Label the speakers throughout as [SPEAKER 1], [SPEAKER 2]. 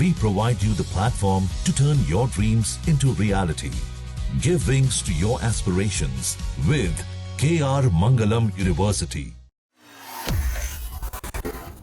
[SPEAKER 1] We provide you the platform to turn your dreams into reality. Give wings to your aspirations with KR Mangalam University.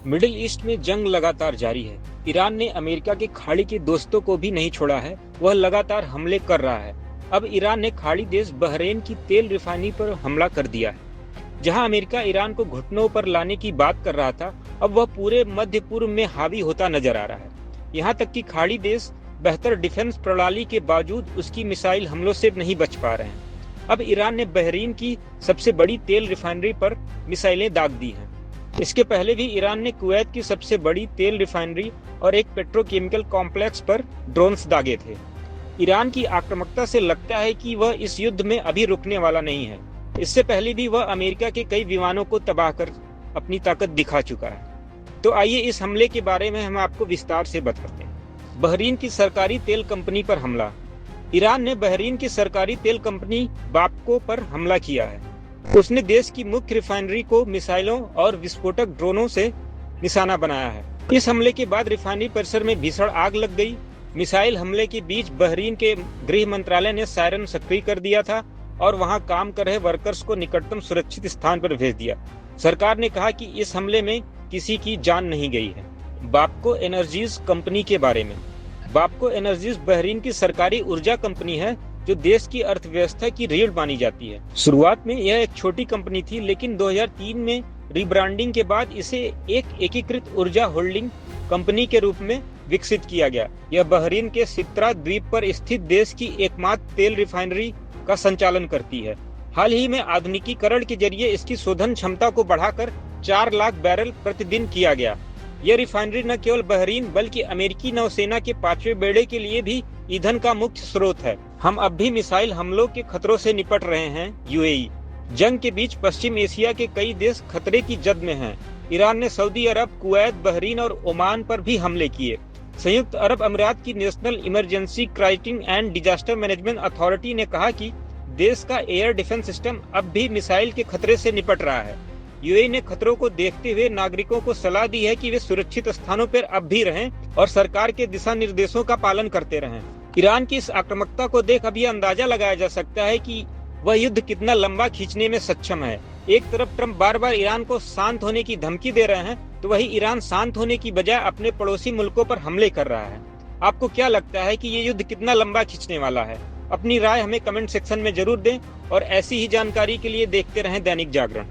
[SPEAKER 2] Middle east में जंग लगातार जारी है। Iran ने America के खाड़ी के दोस्तों को भी नहीं छोड़ा है, वह लगातार हमले कर रहा है। अब ईरान ने खाड़ी देश बहरीन की तेल रिफाइनरी पर हमला कर दिया है। जहां अमेरिका ईरान को घुटनों पर लाने की बात कर रहा था, अब वह पूरे मध्य पूर्व में हावी होता नजर आ रहा है। यहाँ तक कि खाड़ी देश बेहतर डिफेंस प्रणाली के बावजूद उसकी मिसाइल हमलों से नहीं बच पा रहे हैं। अब ईरान ने बहरीन की सबसे बड़ी तेल रिफाइनरी पर मिसाइलें दाग दी हैं। इसके पहले भी ईरान ने कुवैत की सबसे बड़ी तेल रिफाइनरी और एक पेट्रोकेमिकल कॉम्प्लेक्स पर ड्रोन्स दागे थे। ईरान की आक्रामकता से लगता है कि वह इस युद्ध में अभी रुकने वाला नहीं है। इससे पहले भी वह अमेरिका के कई विमानों को तबाह कर अपनी ताकत दिखा चुका है। तो आइए इस हमले के बारे में हम आपको विस्तार से बताते हैं। बहरीन की सरकारी तेल कंपनी पर हमला। ईरान ने बहरीन की सरकारी तेल कंपनी बाप्को पर हमला किया है। उसने देश की मुख्य रिफाइनरी को मिसाइलों और विस्फोटक ड्रोनों से निशाना बनाया है। इस हमले के बाद रिफाइनरी परिसर में भीषण आग लग गई। मिसाइल हमले के बीच बहरीन के गृह मंत्रालय ने सायरन सक्रिय कर दिया था और वहां काम कर रहे वर्कर्स को निकटतम सुरक्षित स्थान पर भेज दिया। सरकार ने कहा कि इस हमले में किसी की जान नहीं गई है। बाप्को एनर्जीज कंपनी के बारे में। बाप्को एनर्जीज बहरीन की सरकारी ऊर्जा कंपनी है जो देश की अर्थव्यवस्था की रीढ़ मानी जाती है। शुरुआत में यह एक छोटी कंपनी थी, लेकिन 2003 में रिब्रांडिंग के बाद इसे एक एकीकृत ऊर्जा होल्डिंग कंपनी के रूप में विकसित किया गया। यह बहरीन के सित्रा द्वीप पर स्थित देश की एकमात्र तेल रिफाइनरी का संचालन करती है। हाल ही में आधुनिकीकरण के जरिए इसकी शोधन क्षमता को बढ़ाकर 4 लाख बैरल प्रतिदिन किया गया। यह रिफाइनरी न केवल बहरीन बल्कि अमेरिकी नौसेना के 5वें बेड़े के लिए भी ईंधन का मुख्य स्रोत है। हम अब भी मिसाइल हमलों के खतरों से निपट रहे हैं। यूएई जंग के बीच पश्चिम एशिया के कई देश खतरे की जद में हैं। ईरान ने सऊदी अरब, कुवैत, बहरीन और ओमान पर भी हमले किए। संयुक्त अरब अमीरात की national emergency crisis and disaster management authority ने कहा कि देश का एयर डिफेंस सिस्टम अब भी मिसाइल के खतरे से निपट रहा है। यूएई ने खतरों को देखते हुए नागरिकों को सलाह दी है कि वे सुरक्षित स्थानों पर अब भी रहें और सरकार के दिशा निर्देशों का पालन करते रहें। ईरान की इस आक्रामकता को देख अब यह अंदाजा लगाया जा सकता है कि वह युद्ध कितना लंबा खींचने में सक्षम है। एक तरफ ट्रंप बार बार ईरान को शांत होने की धमकी दे रहे हैं, तो वही ईरान शांत होने की बजाय अपने पड़ोसी मुल्कों पर हमले कर रहा है। आपको क्या लगता है कि ये युद्ध कितना लंबा खींचने वाला है? अपनी राय हमें कमेंट सेक्शन में जरूर दें और ऐसी ही जानकारी के लिए देखते रहें दैनिक जागरण।